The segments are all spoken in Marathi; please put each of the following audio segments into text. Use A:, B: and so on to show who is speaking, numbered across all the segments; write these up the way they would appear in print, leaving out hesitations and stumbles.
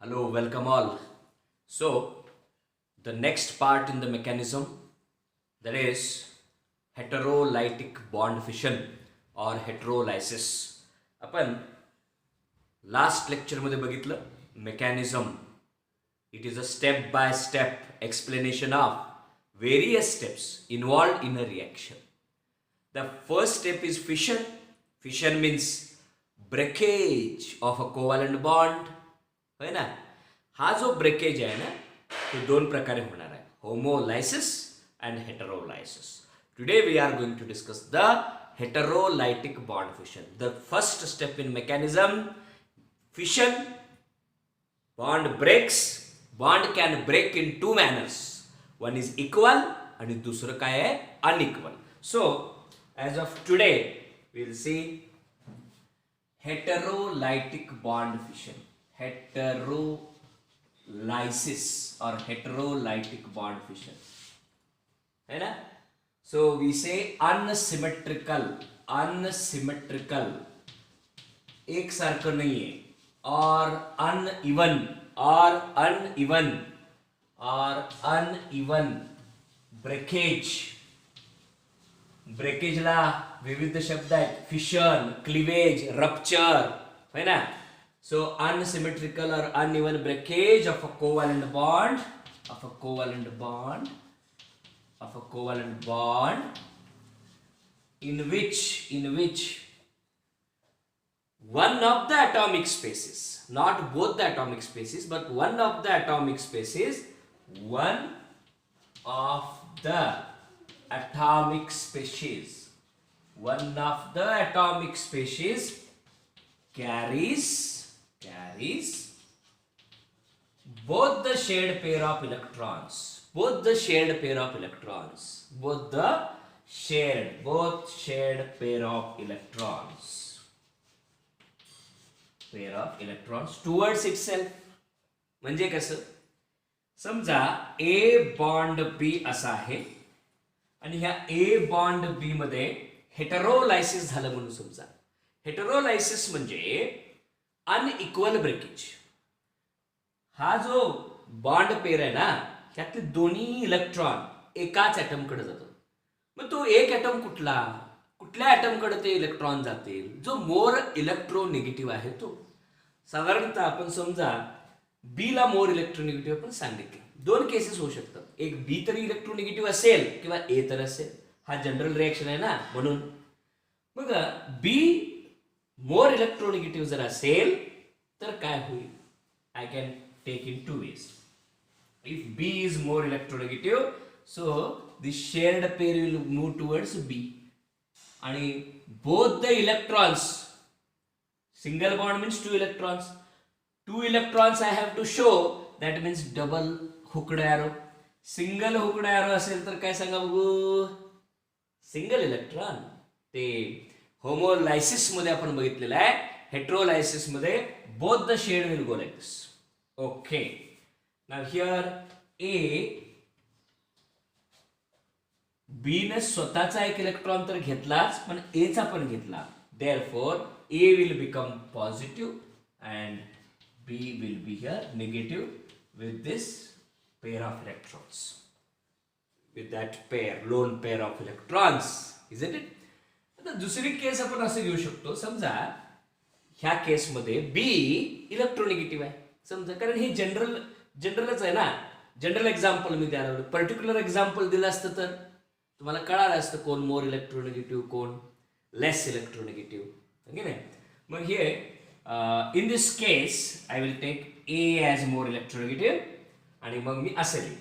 A: Hello, welcome all. So, the next part in the mechanism, that is heterolytic bond fission or heterolysis. आपण लास्ट लेक्चरमध्ये बघितलं mechanism. It is a step by step explanation of various steps involved in a reaction. The first step is fission. Fission means breakage of a covalent bond. है ना. हा जो ब्रेकेज आहे ना तो दोन प्रकारे होणार आहे, homolysis and heterolysis. Today we are going to discuss the heterolytic bond fission. The first step in mechanism, fission. Bond breaks. Bond can break in two manners. One is equal आणि दुसरं काय आहे unequal. So as of today we will see heterolytic bond fission, heterolysis or heterolytic bond fission, है ना. So we say unsymmetrical एक सारखं नाहीये, or uneven ब्रेकेजला विविध शब्द आहेत, फिशन, क्लिवेज, रप्चर, है ना. So unsymmetrical or uneven breakage of a covalent bond in which one of the atomic species, not both the atomic species, but one of the atomic species carries both the shared pair of electrons, both shared pair of electrons towards itself. म्हणजे कसं, समजा A बॉन्ड B असा आहे आणि ह्या A बॉन्ड B मध्ये हेटेरोलायसिस झालं म्हणून समजा. हेटेरोलायसिस म्हणजे अनइक्वल ब्रेकेज. हा जो बॉन्ड पेर आहे ना त्यातले दोन्ही इलेक्ट्रॉन एकाच ॲटमकडे जातात. मग तो एक ॲटम कुठल्या ॲटमकडे ते इलेक्ट्रॉन जातील, जो मोर इलेक्ट्रोनिगेटिव्ह आहे तो. साधारणतः आपण समजा बी ला मोर इलेक्ट्रोनिगेटिव्ह आपण सांगितले. दोन केसेस होऊ शकतात, एक बी तरी इलेक्ट्रोनिगेटिव्ह असेल किंवा ए तर असेल. हा जनरल रिएक्शन आहे ना, म्हणून मग बी मोर इलेक्ट्रोनिगेटिव्ह जर असेल तर काय होईल, I can take in two ways. If B is more electronegative, so the shared pair will move towards B. And both the electrons, single bond means two electrons. Two electrons I have to show, that means double hooked arrow. Single hooked arrow असेल तर काय सांगा बघू, सिंगल इलेक्ट्रॉन. ते होमोलायसिस मध्ये आपण बघितलेलं आहे. हेटेरोलायसिस मध्ये both the shade will go like this. Okay. Now here A, B ने स्वतःचा एक इलेक्ट्रॉन तर घेतलाच, पण A चा पण घेतला. Therefore A will become positive and B will be here negative with this pair of electrons. With that pair, lone pair of electrons, isn't it? आता दुसरी केस आपण असं घेऊ शकतो. समजा ह्या केसमध्ये B इलेक्ट्रोनिगेटिव्ह आहे समजा, कारण हे जनरलच आहे ना. जनरल एक्झाम्पल मी द्यायला लागलो. पर्टिक्युलर एक्झाम्पल दिलं असतं तर तुम्हाला कळालं असतं कोण मोर इलेक्ट्रोनिगेटिव्ह कोण लेस इलेक्ट्रोनिगेटिव्ह, की नाही. मग हे in this case I will take A as more electronegative आणि मग मी असे लिहिन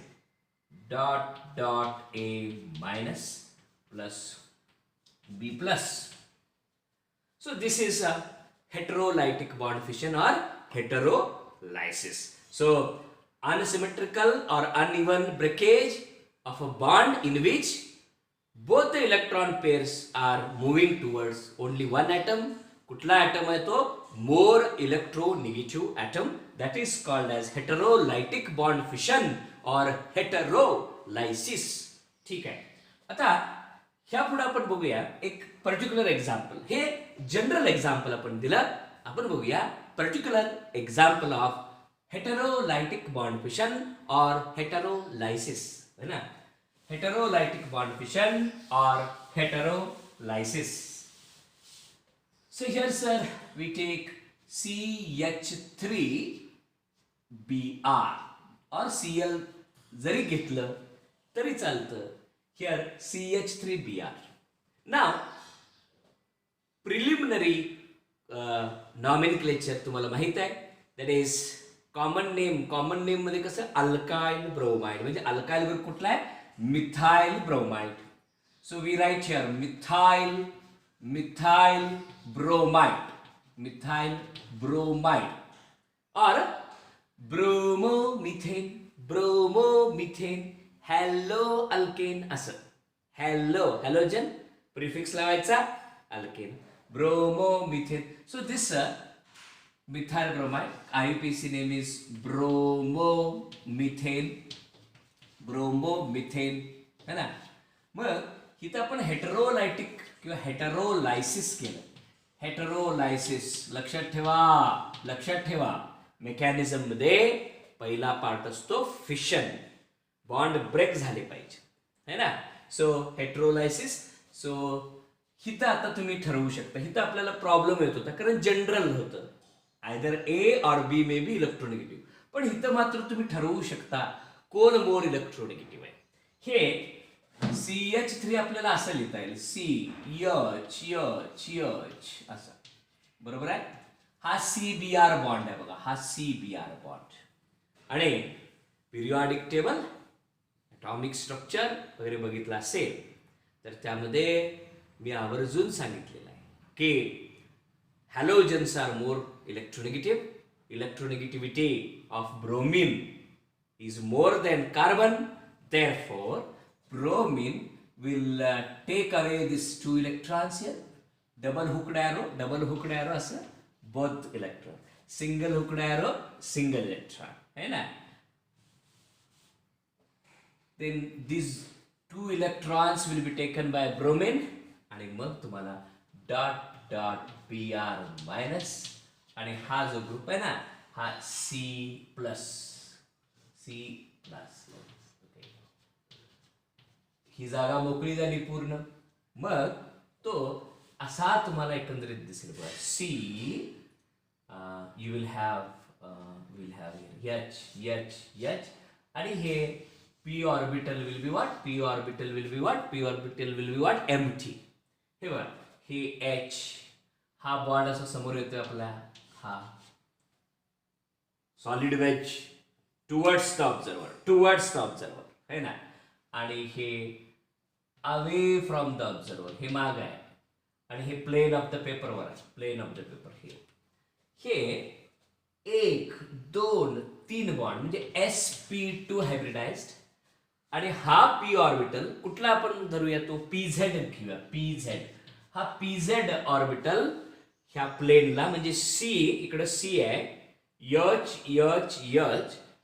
A: dot A minus plus B plus. So this is a heterolytic bond fission or heterolysis. So unsymmetrical or uneven breakage of a bond in which both the electron pairs are moving towards only one atom. कुठला atom आहे तो, more electronegative atom. That is called as heterolytic bond fission or heterolysis. ठीक आहे. आता ह्या पुढे आपण बघूया एक पर्टिक्युलर एक्झाम्पल. हे जनरल एक्झाम्पल आपण दिलं, आपण बघूया particular example of heterolytic bond fission or heterolysis, है ना, हेटेरोलाइटिक bond fission or हेटेरोलाइसिस. So here sir we take CH3Br or Cl जरी घेतलं तरी चालतं. Here CH3Br. Now preliminary nomenclature तुम्हाला माहित आहे, दॅट इज कॉमन नेम मध्ये कसं अल्काइल ब्रोमाइड, म्हणजे अल्काइल ग्रुप कुठला आहे, methyl bromide. So we write here methyl bromide or bromomethane halo alkane. असं हॅलोजन प्रिफिक्स लावायचा, alkane, bromomethane. So this methyl bromide, IUPAC name is bromomethane, है ना. मग इथं आपण हेटेरोलाइटिक किंवा हेटेरोलायसिस केलं. हेटेरोलायसिस लक्षात ठेवा मेकॅनिझम मध्ये पहिला पार्ट असतो फिशन, बॉन्ड ब्रेक झाले पाहिजे, है ना. सो हेटेरोलायसिस. सो हिथं आता तुम्ही ठरवू शकता, हिथं आपल्याला प्रॉब्लेम येत होता कारण जनरल होतं, आयदर A और B मे बी इलेक्ट्रोनिगेटिव्ह. पण हिथं मात्र तुम्ही ठरवू शकता कोण मोर इलेक्ट्रोनिगेटिव्ह आहे. हे CH3 आपल्याला असं लिहिता येईल, CH असं, बरोबर आहे. हा CBr बॉन्ड आहे बघा, हा CBr बॉन्ड. आणि पिरियॉडिक टेबल, ॲटॉमिक स्ट्रक्चर वगैरे बघितलं असेल तर त्यामध्ये मी आवर्जून सांगितलेलं आहे की halogens are more electronegative. Electronegativity of bromine is more than carbon. Therefore, bromine will take away these two electrons here. Double hooked arrow असं both electron. Single hooked arrow, single electron, है ना. Then these two electrons will be taken by bromine आणि मग तुम्हाला Br minus आणि हा जो ग्रुप आहे ना हा C plus. ही जागा मोकळी झाली पूर्ण. मग तो असा तुम्हाला एकंदरीत दिसेल बघा. C you will have H आणि हे p orbital will be what? p orbital will be what? empty. हे बघा, हे H हा बॉन्ड असा समोर येतोय आपला, हा solid wedge towards the observer, है ना. आणि हे अवे फ्रॉम द ऑब्झर्वर, हे माग आहे. आणि हे प्लेन ऑफ द पेपर वर आहे, हे 1, 2, 3 बॉन्ड म्हणजे sp2 हायब्रिडाइज्ड. आणि हा p ऑर्बिटल कुठला आपण धरूया, तो PZ घेऊया. हा PZ ऑर्बिटल ह्या प्लेनला म्हणजे C, इकडे C आहे, H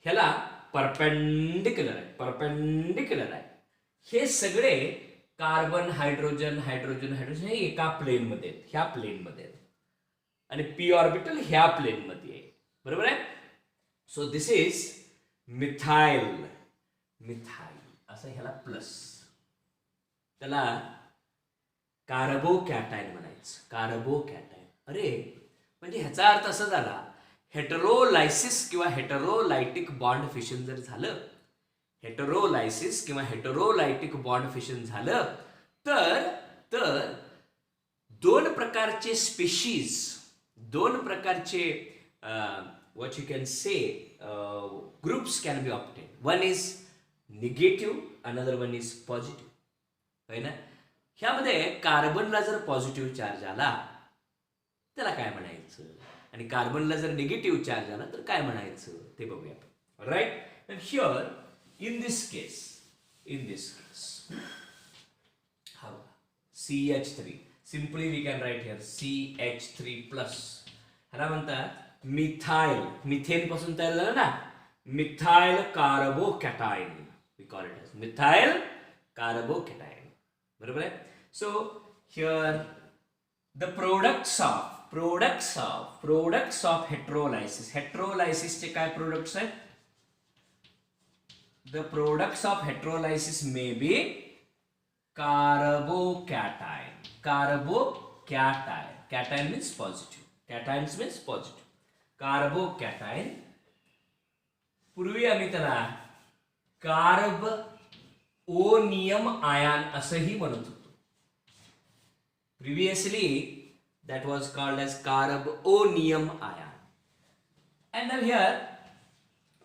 A: ह्याला परपेंडिक्युलर आहे. हे सगळे कार्बन हायड्रोजन हे एका प्लेनमध्ये आहेत, ह्या प्लेनमध्ये आहेत. आणि p ऑर्बिटल ह्या प्लेनमध्ये आहे, बरोबर आहे. सो दिस इज मिथाइल असं ह्याला प्लस, त्याला कार्बोकॅटायन म्हणायचं. अरे म्हणजे ह्याचा अर्थ असा झाला, हेटेरोलायसिस किंवा हेटेरोलायटिक बॉन्ड फिशन जर झालं, हेटेरोलायटिक बॉन्ड फिशन झालं तर दोन प्रकारचे स्पेशीज, दोन प्रकारचे what you can say groups can be obtain. One is negative, another one is positive, है ना. ह्यामध्ये कार्बनला जर पॉझिटिव्ह चार्ज आला त्याला काय म्हणायचं, आणि कार्बनला जर निगेटिव्ह चार्ज आला तर काय म्हणायचं ते बघूया आपण, right. And here in this case how CH3, simply we can write here CH3 plus. ह्याला म्हणतात मिथेन पासून तयार झालं ना, methyl carbocation, we call it as methyl carbocation, बरोबर आहे. So here the products products of heterolysis. हेट्रोलायसिसचे काय प्रोडक्ट्स आहेत? The products of heterolysis may be carbocation. Cation means positive. Cations means positive. Carbocation. पूर्वी आम्ही त्याला कार्ब ओनियम आयन असंही म्हणत होतो. Previously that was called as carbonium ion. And now here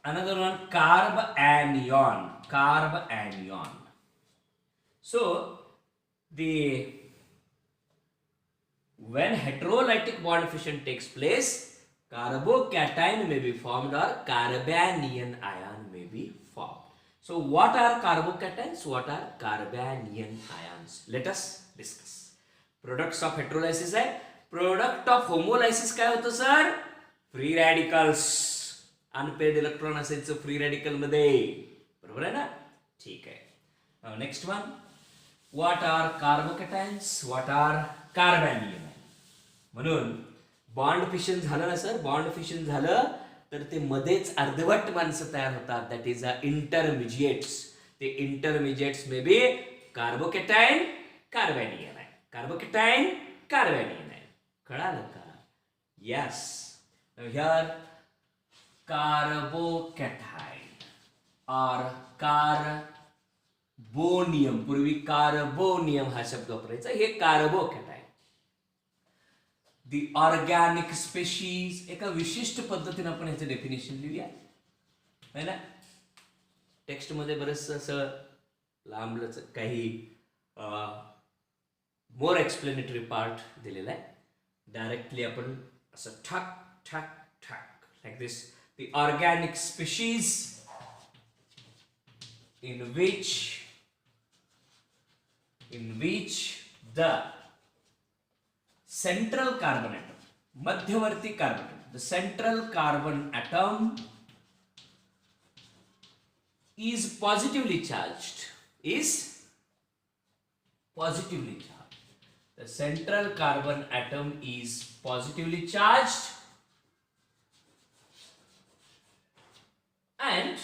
A: another one, carbanion. So when heterolytic bond fission takes place, carbocation may be formed or carbanion ion may be formed. So what are carbocations? What are carbanion ions? Let us discuss. Products of heterolysis आहे. प्रोडक्ट ऑफ होमोलायसिस काय होतं sir? Free radicals. Unpaired electron असायचं फ्री रॅडिकल मध्ये, बरोबर आहे ना? ठीक आहे. Next one, what are carbocations, what are carbanion. म्हणून बॉन्ड फिशन झालं ना सर, बॉन्ड फिशन झालं तर ते मध्येच अर्धवट माणसं तयार होतात. That is a intermediates. ते इंटरमिजिएट्स मे बी कार्बोकॅटायन, कार्बॅनियन आहे. कार्बोकॅटायन, कार्बॅनियन आहे. कळालं का? यस. हियर कार्बोकॅटायन और कार्बोनियम. पूर्वी कार्बोनियम हा शब्द वापरायचा. हे कार्बोकॅटायन. दी ऑर्गॅनिक स्पेशीज. एका विशिष्ट पद्धतीने आपण ह्याचं डेफिनेशन लिहूया, है ना? टेक्स्ट मध्ये बरंच असं लांबलंच काही मोर एक्सप्लेनेटरी पार्ट दिलेला आहे. डायरेक्टली आपण असं ठक ठक ठक like this. The organic species in which the central carbon atom, मध्यवर्ती carbon atom, the central carbon atom is positively charged. The central carbon atom is positively charged and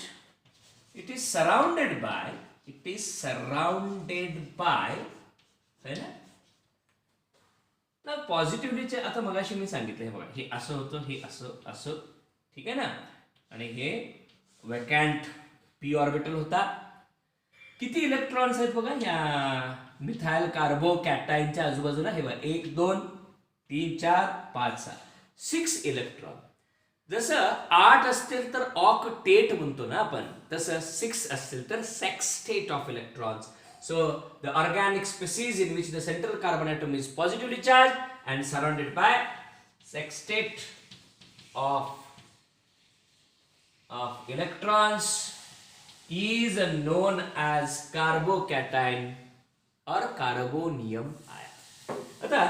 A: it is surrounded by है ना? ना पॉझिटिव्हलीचे आता मगाशी मी सांगितलं, हे बघा, हे असं होतं, हे असं ठीक आहे ना? आणि हे वॅकंट पी ऑर्बिटल होता. किती इलेक्ट्रॉन्स आहेत बघा या मिथाइल कार्बोकॅटायनच्या आजूबाजूला? हे बघा, 1 2 3 4 5 6 6 इलेक्ट्रॉन. जसं 8 असतील तर ऑक्टेट म्हणतो ना आपण, तसं 6 असतील तर sextet of electrons. So the organic species in which the central carbon atom is positively charged and surrounded by sextet of electrons is known as carbocation or carbonium ion. आता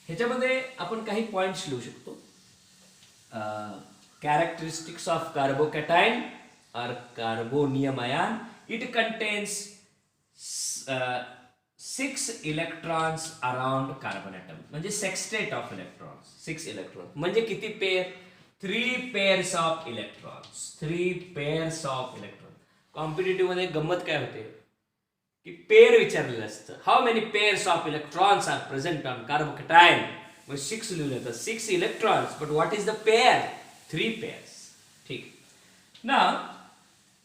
A: ह्याच्यामध्ये आपण काही पॉइंट्स लिहू शकतो. characteristics of carbocation or carbonium ion. It contains 6 electrons around carbon atom. म्हणजे sextet of electrons. 6 electrons. म्हणजे किती pair? 3 pairs of electrons. 3 pairs of electrons. Competitive मध्ये गंमत काय होते की पेयर विचारलेलं असतं. How many pairs of electrons are present on carbocation? मग 6 लिहिलं तर 6 इलेक्ट्रॉन्स. But what is the pair? 3 pairs. ठीक ना?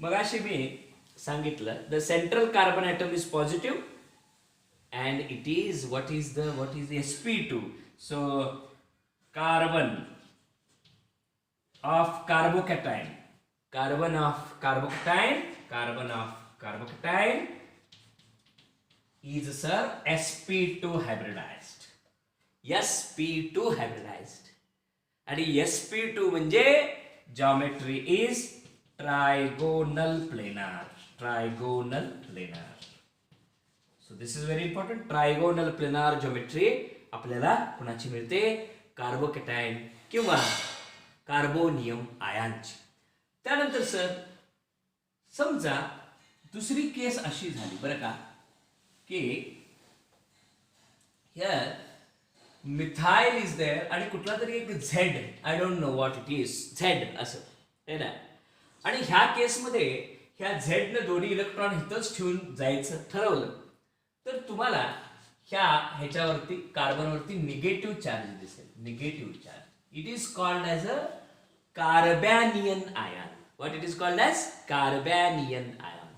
A: मगाशी मी सांगितलं the central carbon atom is positive and it is what is the sp2. So carbon of carbocation, carbon of carbocation is sir sp2 hybridized. sp2 hybridized. आणि sp2 म्हणजे geometry is trigonal planar. So this is very important. Trigonal planar geometry आपल्याला कोणाची मिळते? कार्बोकॅटायन किंवा कार्बोनियम आयनची. त्यानंतर सर समजा दुसरी केस अशी झाली बरं का की here मिथाइल इज देअर आणि कुठला तरी एक Z, I don't know what it is, Z असं है ना. आणि ह्या केसमध्ये ह्या झेडनं दोन्ही इलेक्ट्रॉन इथंच ठेवून जायचं ठरवलं तर तुम्हाला ह्याच्यावरती कार्बनवरती निगेटिव्ह चार्ज दिसेल, negative charge. It is called as a carbanion ion. What it is called as carbanion ion.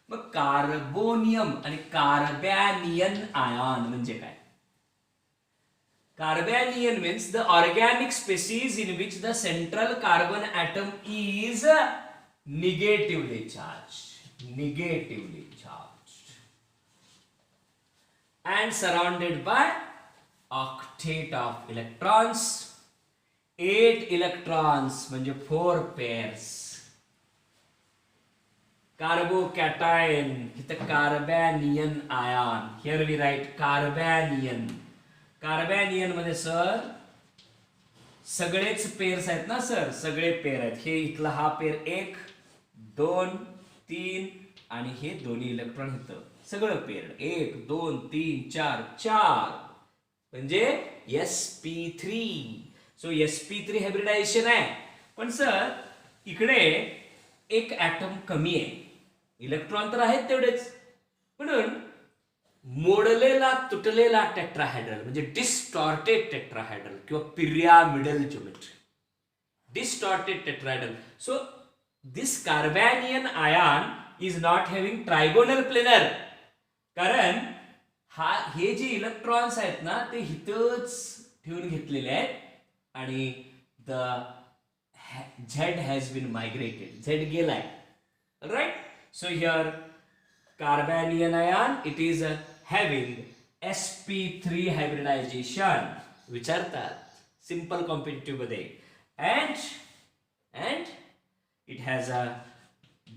A: मग कार्बोनियम आणि कार्बॅनियन आयन म्हणजे काय? Carbanion means the organic species in which the central carbon atom is negatively charged, and surrounded by octet of electrons. 8 electrons म्हणजे 4 pairs. Carbocation, इथं carbanion ion. Here we write carbanion. कार्बॅनियन मध्ये सर सगळेच पेअर्स आहेत ना सर, सगळे पेअर आहेत. हे इथला हा पेअर 1 2 3 आणि हे दोन्ही इलेक्ट्रॉन इथं सगळं पेअर 1 2 3 4 4 म्हणजे sp3. सो sp3 हायब्रिडायझेशन आहे. पण सर इकडे एक ॲटम कमी आहे, इलेक्ट्रॉन तर आहेत तेवढेच, म्हणून मोडलेला तुटलेला टेट्राहायड्रल म्हणजे डिस्टॉर्टेड टेट्राहायड्रल किंवा pyramidal geometry, distorted tetrahedral. So this carbanion ion is not having trigonal planar. कारण हे जे इलेक्ट्रॉन्स आहेत ना ते इथंच ठेवून घेतलेले आहेत आणि the Z has been migrated, Z गेलाय, right. So here carbanion ion it is having sp3 hybridization विचारतात सिंपल कॉम्पिटिटिव्ह मध्ये. and it has a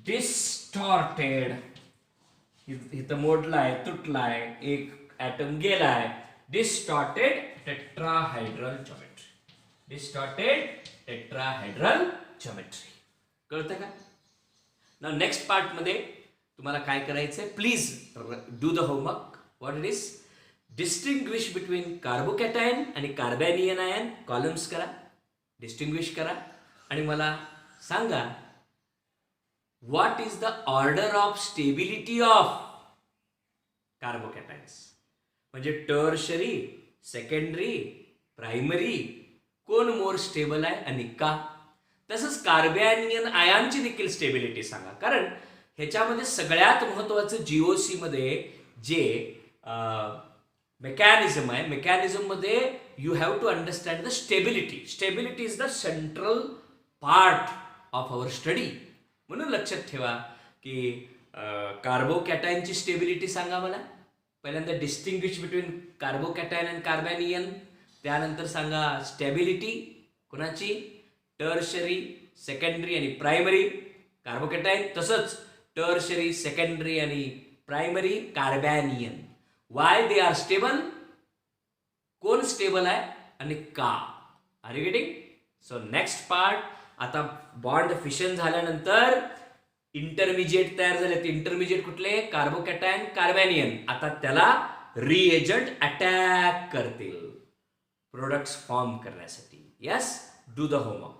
A: distorted, इथं मोडलाय तुटलाय एक ॲटम गेलाय, distorted tetrahedral geometry, distorted tetrahedral geometry. कळतं का? नाउ नेक्स्ट पार्ट मध्ये तुम्हाला काय करायचंय, please do the homework. What it is, distinguish between carbocation आणि कार्बॅनियन आयन. कॉलम्स करा, डिस्टिंग्विश करा आणि मला सांगा what is the order of stability of carbocations. म्हणजे टर्शरी, सेकंडरी, प्रायमरी कोण मोर स्टेबल आहे आणि का. तसंच कार्बॅनियन आयनची देखील स्टेबिलिटी सांगा. कारण ह्याच्यामध्ये सगळ्यात महत्वाचं जीओसी मध्ये जे मेकॅनिझम आहे, मेकॅनिझम मध्ये you have to understand the stability. Stability is the central part of our study. म्हणून लक्षात ठेवा की कार्बोकॅटायनची स्टेबिलिटी सांगा मला. पहिल्यांदा distinguish between carbocation and carbanion, त्यानंतर सांगा स्टेबिलिटी कोणाची, टर्शरी, सेकंडरी आणि प्रायमरी कार्बोकॅटायन, तसंच टर्शरी, सेकंडरी आणि primary carbanion. Why they are stable, कोण स्टेबल आहे आणि का. Are you getting? So next part, आता बॉन्ड फिशन झाल्यानंतर इंटरमिजिएट तयार झाले. ते इंटरमिजिएट कुठले, कार्बोकॅटायन, कार्बॅनियन. आता त्याला रिएजंट अटॅक करतील प्रोडक्ट्स फॉर्म करण्यासाठी. Yes, do the homework.